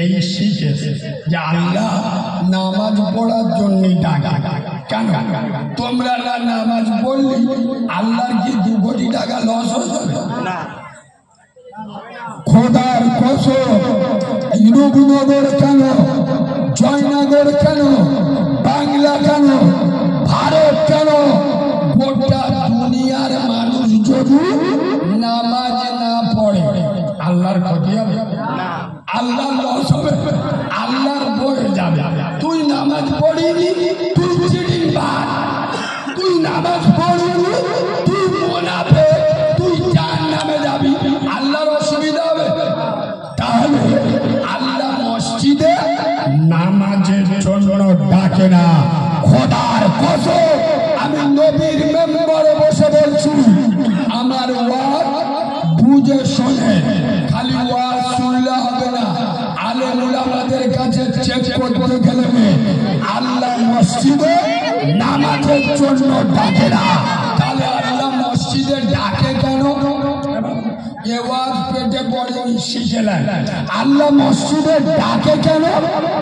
এই শিখেছে যে আল্লাহ নামাজ পড়ার জন্য ডাকে। কেন তোমরা নামাজ পড়লে আল্লাহর কি 2 কোটি টাকা লস হয়ে যাবে? না। খোদার কসম, রূপনগর কেন, জয়নগর কেন, বাংলা কেন, ভারত কেন, গোটা দুনিয়ার মানুষ যদি নামাজ না পড়ে আল্লাহর ক্ষতি হবে না, আল্লাহর লস হবে, আল্লাহর বয়ে যাবে। তুই নামাজ পড়িনি, তুই চিটিংবাজ, তুই নামাজ পড়িনি, তুই মুনাফিক, তুই জাহান্নামে যাবি, আল্লাহর অসুবিধা হবে। তাহলে আল্লাহ মসজিদে নামাজের জন্য ডাকে না। খোদার কসম, আমি নবীর মেম্বারে বসে বলছি, আমার ওয়াজ বুঝে শোনে, খালি ওয়াজ শুনলে হবে না, আলেম উলামাদের কাছে চেক করতে গেলে আল্লাহ মসজিদে নামাজের জন্য ডাকে না। তাহলে আল্লাহ মসজিদে ডাকে কেন? পেটে পড়ে শিখেলেন, আল্লাহ মসজিদে ডাকে কেন?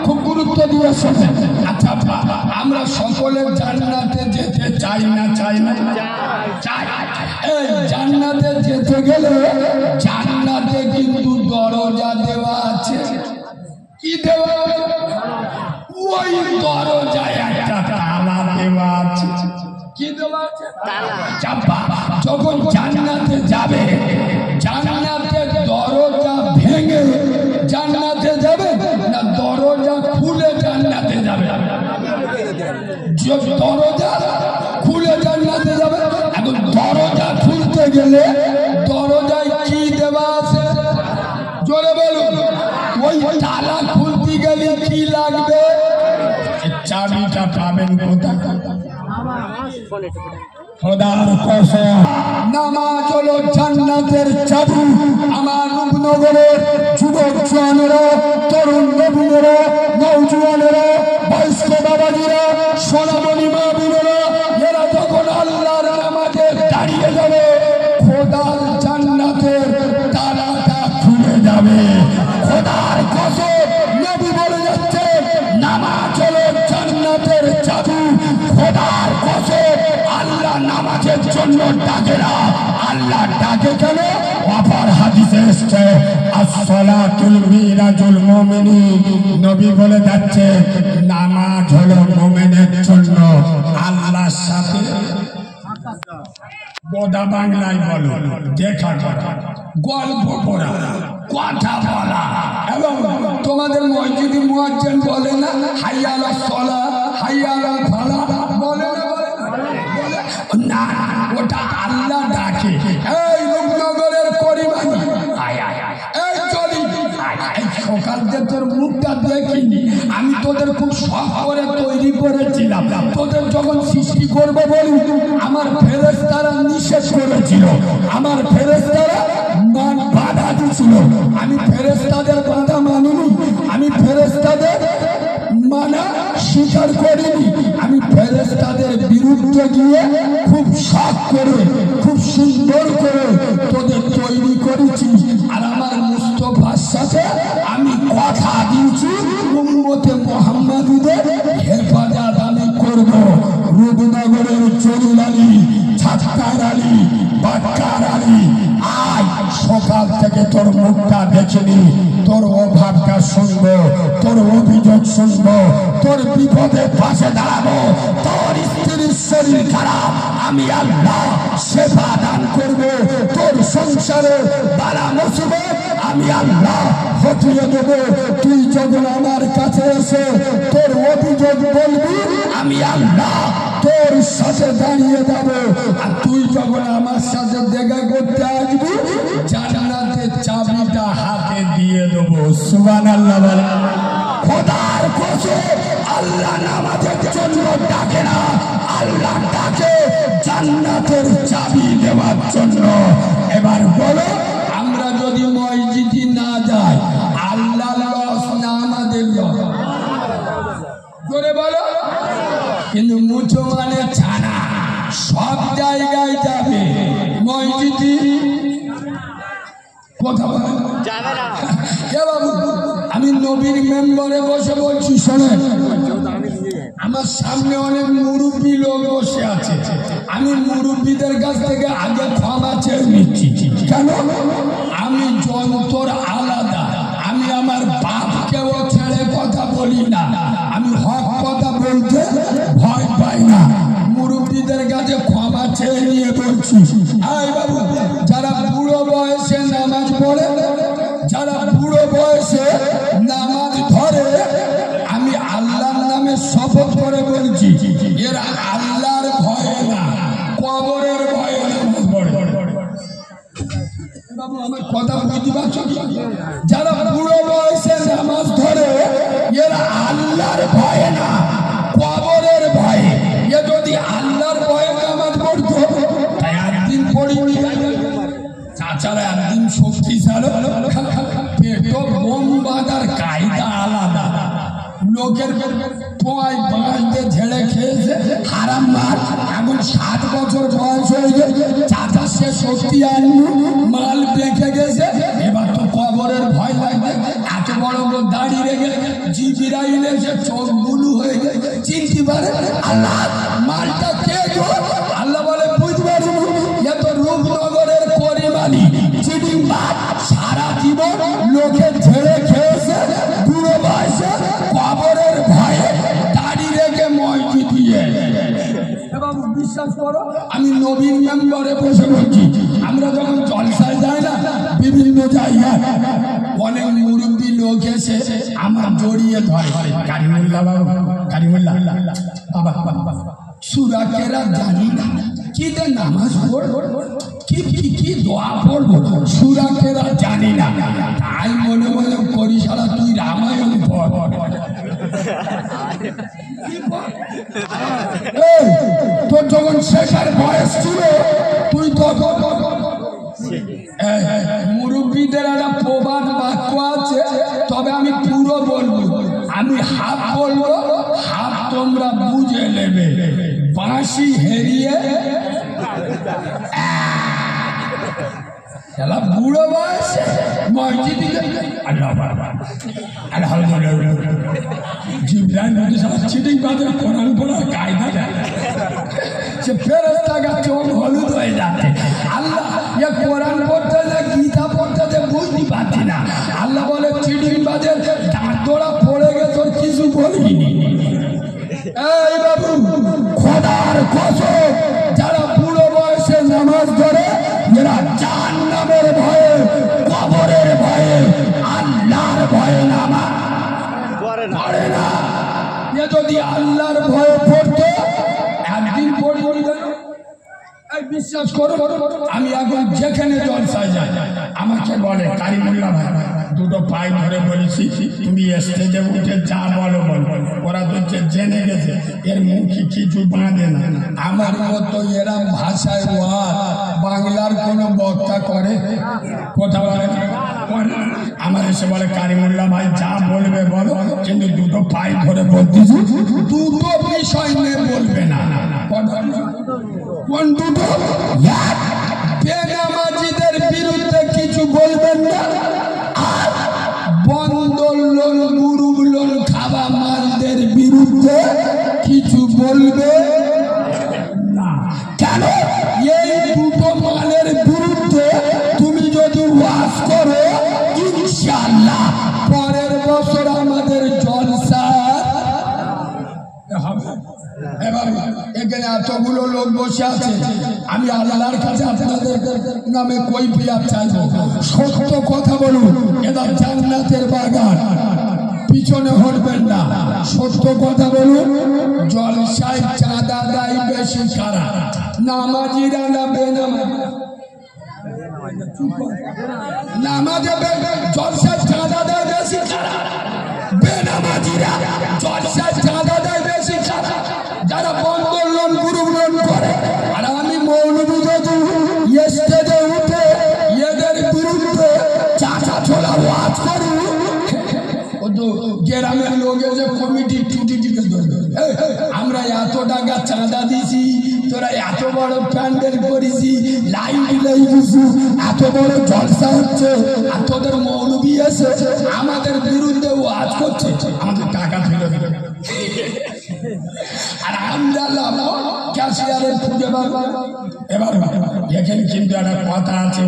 খুব গুরুত্ব দিয়ে শোনেন। আচ্ছা, আমরা সকলে জান্নাতে যেতে চাই না? চাই না? চাই। এই জান্নাতে যেতে গেলে জান্নাতে কিন্তু দরজা দেওয়া আছে। কি দেওয়া? ওই দরজায় একটা তালা দেওয়া আছে। কি দেওয়া আছে? চাপা। যখন জান্নাতে যাবে, জান্নাতের দরজা ভেঙে জান্নাতে যাবে না দরজা খুলে জান্নাতে যাবে? দরজা খুলে জান্নাতে যাবে। এখন দরজা খুলতে গেলে দরজায় কি দেওয়া আছে? জোরে বলুন। ওই তালা খুলতে গেলে কি লাগবে? চাবিটা পাবেন কোথায়? খোদার কসম, নামাজ হলো জান্নাতের চাবি। আমার রূপনগরের যুবক জওয়ানেরা, তরুণ নবীনেরা, নওজোয়ানেরা, বয়স্ক বাবাজিরা, সোনামণি মা বোনেরা, এরা যখন আল্লাহর নামাজে দাঁড়িয়ে যাবে, খোদার জান্নাতের তালাটা খুলে যাবে। খোদার কসম, নবী বলে যাচ্ছে, নামাজ হলো জান্নাতের চাবি। খোদার কসম, আল্লাহ নামাজের জন্য ডাকে না। আল্লাহ ডাকে কেন? অপর হাদিসে এসেছে, আসসালাতুল মিরাজুল মুমিনিন। নবী বলে যাচ্ছে, নামাজ হলো মুমিনের জন্য আল্লাহর সাথে গোদা বাংলায় বলো, দেখা করা, গল্প করা, কথা বলা। এবং তোমাদের মসজিদে মুয়াজ্জিন বলে না, হাইয়া আলাস সালাহ, হাইয়া আলাল ফালাহ, বলে না? ওটা আল্লাহ ডাকে। এই রূপনগরের করিমানি, এই চলি, এই সকাল যে তোর মুখটা দেখিনি, আমি তোদের খুব শখ করে তৈরি করেছিলাম। তোদের যখন সৃষ্টি করবো বলি, আমার ফেরেশতারা নিষেধ করেছিল, আমার ফেরেশতারা বাধা দিছিল। আমি ফেরেশতাদের বাধা মানিনি, আমি ফেরেশতাদের মানা স্বীকার করিনি। আমি ফেরেশতাদের বিরুদ্ধে গিয়ে খুব শখ করে, খুব সুন্দর করে তোদের তৈরি করেছি। আর আমার মুস্তাফার সাথে আমি কথা দিয়েছি, উম্মতে মুহাম্মাদীদের হেফাজত আমি করব। রূপনগরের জলিল আলী, ছাত্তার আলী, বাক্কার আলী, আজ সকাল থেকে তোর মুখটা দেখিনি, তোর অভাবটা শুনবো, তোর অভিযোগ শুনবো, তোর বিপদের পাশে দাঁড়াবো। তোর স্ত্রীর শরীর খারাপ, আমি আল্লাহ সেবা দান করবো। তোর সংসারে বালা মুসিবত আমি আল্লাহ হটিয়ে দেবো। তুই যখন আমার কাছে এসে তোর অভিযোগ বলবি, আমি আল্লাহ তোর সাথে দাঁড়িয়ে যাবো। আর তুই যখন আমার সাথে দেখা করতে আসবি, জান্নাতের চাবিটা হাতে দিয়ে দেবো। সুবহানাল্লাহ বলে। খোদার কসম, আল্লাহ নামাজের জন্য ডাকে না, আল্লাহ ডাকে জান্নাতের চাবি দেওয়ার জন্য। এবার বলো, আমরা যদি মসজিদে না যাই, আল্লাহ লস না আমাদের লস? জোরে বলো। কিন্তু মুসলমানের ছানা সব জায়গায় যাবে, মসজিদে কথা বলে যাবে না। কে বাবু, আমি নবী নবীর মেম্বারে বসে বলছি, শোনেন, আমার সামনে অনেক মুরব্বী লোক বসে আছে। আমি মুরব্বীদের কাছ থেকে আগে ক্ষমা চেয়ে নিচ্ছি। কেন? আমি যন্তর আলাদা, আমি আমার বাপকেও ছেড়ে কথা বলি না, আমি হক কথা বলতে ভয় পাই না। মুরব্বীদের কাছে ক্ষমা চেয়ে নিয়ে বলছি, আয় বাবু, যারা বুড়ো বয়সে নামাজ পড়ে, যারা বুড়ো বয়সে নামাজ ধরে, আমি আল্লাহর নামে শপথ করে বলছি, এরা আল্লাহর ভয়ে না, কবরের ভয়ে নামাজ পড়ে। বাবু, আমার কথা বুঝতে পারছো? যারা বুড়ো বয়সে নামাজ ধরে, এরা আল্লাহর ভয়ে না, কবরের ভয়ে। এ যদি আল্লাহর ভয়ে নামাজ পড়তো, তাই একদিন পড়িনি, চাচারা একদিন শক্তিশালী, পেটো বোম বাঁধার কায়দা আলাদা। লোকের পোয়ায় বাঁধতে ঝেড়ে খেয়েছে হারাম মাল। এখন 7 বছর বয়স হয়ে গেছে, চাচা সে শক্তি আনলু, মাল বেঁকে গেছে, এবার তো কবরের ভয় লাগবে। এত বড় বড় দাড়ি রেখে জিবিরাইল এসে চোখ বুলু হয়ে গেছে, চিনতে পারে আল্লাহ মালটা কে গো? আল্লাহ বলে, বুঝতে পারবো, এ তো রূপনগরের পরিমাণী চিটিং বাদ, সারা জীবন লোকে ঝেড়ে খেয়েছে, বুড়ো বয়সে কবরের ভয়ে দাড়ি রেখে ময়কি দিয়ে। বাবু, বিশ্বাস করো, আমি নবীন মেম্বারে বসে বলছি, আমরা যখন জলসায় যাই না, বিভিন্ন জায়গায় অনেক মুরব্বী লোক এসে আমার জড়িয়ে ধরে, কারিমুল্লাহ বাবু, কারিমুল্লাহ বাবা, সূরা কেরাত জানি না, কি দে নামাজ পড়ব, কি দোয়া পড়বো, সূরা কেরাত জানি না, তাই মনে মনে করি সারা তুই রামায়ণ পড়। তোর যখন শেখার বয়স ছিল, তুই তখন মুরব্বীদের একটা প্রবাদ বাক্য আছে, তবে আমি পুরো বলবো, আমি হাফ বলবো, হাফ তোমরা বুঝে নেবে। বাঁশি হেরিয়ে বুড়ো বয়সে মসজিদে চিটিং বাজার কোরআন পড়ার কায়দা, সে ফেরেশতা চোখ হলুদ হয়ে যাচ্ছে। আল্লাহ এ কোরআন পড়তে যে গীতা পড়তে যে বুঝতে পারছি না। আল্লাহ বলে, চিটিং বাজার দাঁতরা পড়ে গেছে, তোর কিছু বলিনি। এই বাবু, খোদার কসম, যারা বুড়ো বয়সে নামাজ ধরে, এরা জাহান্নামের ভয়ে, কবরের ভয়ে, আল্লাহর ভয়ে নামাজ পড়ে না। এ যদি আল্লাহর ভয়ে পড়তো, একদিন পড়বে। বিশ্বাস করো, আমি এখন যেখানে জলসায় যাই, আমাকে বলে, কারিমুল্লাহ ভাই, দুটো পায়ে ধরে বলেছি, তুমি স্টেজে উঠে যা বলো বলো। ওরা তো জেনে গেছে এর মুখে কিছু বাঁধে না। আমার মতো এরা ভাষায় বাংলার কোনো বক্তা করে, কথা বলে আমার এসে বলে, কারিমুল্লাহ ভাই যা বলবে বলো, কিন্তু দুটো পায়ে ধরে বলতেছি, দুটো বিষয় নিয়ে বলবে না। কোন দুটো? বেনামাজিদের বিরুদ্ধে কিছু বলবেন না, আর বন্দর লোন, গ্রুপ লোন খাওয়া মালদের বিরুদ্ধে কিছু বলবে না। কেন? এই দুটো মালের বিরুদ্ধে তুমি যদি ওয়াজ করো, ইনশাআল্লাহ পরের বছর আমাদের জলসা হবে। এবার এখানে এতগুলো লোক বসে আছে, আমি আল্লাহর কাছে আপনাদের নামে কৈফিয়ত চাইবো, সত্য কথা বলুন। এটা জান্নাতের বাগান, পিছনে হটবেন না, সত্য কথা বলুন। জলসায় চাঁদা দেয় বেশি কারা? নামাজিরা না বেনামাজি? নামাজে জলসায় চাঁদা দেয় বেশি কারা? বেনামাজিরা। জলসায় চাঁদা দেয় বেশি কারা? যারা বন্দর লোন, গ্রুপ লোন করে। আর আমি মৌলভী যদি স্টেজে উঠে এদের বিরুদ্ধে চাচা ছোলা ওয়াজ করি, গ্রামের লোক এসে কমিটি টুটিটিকে ধরবে, আমরা এত টাকা চাঁদা দিছি, তোরা এত বড় প্যান্ডেল করেছি, লাইট লাগিয়েছি, এত বড় জলসা হচ্ছে, আর তোদের মৌলভী এসে আমাদের বিরুদ্ধে ওয়াজ লাভ ক্যাশিয়ারের খুঁজে পাবো। এবার এখানে কিন্তু একটা কথা আছে।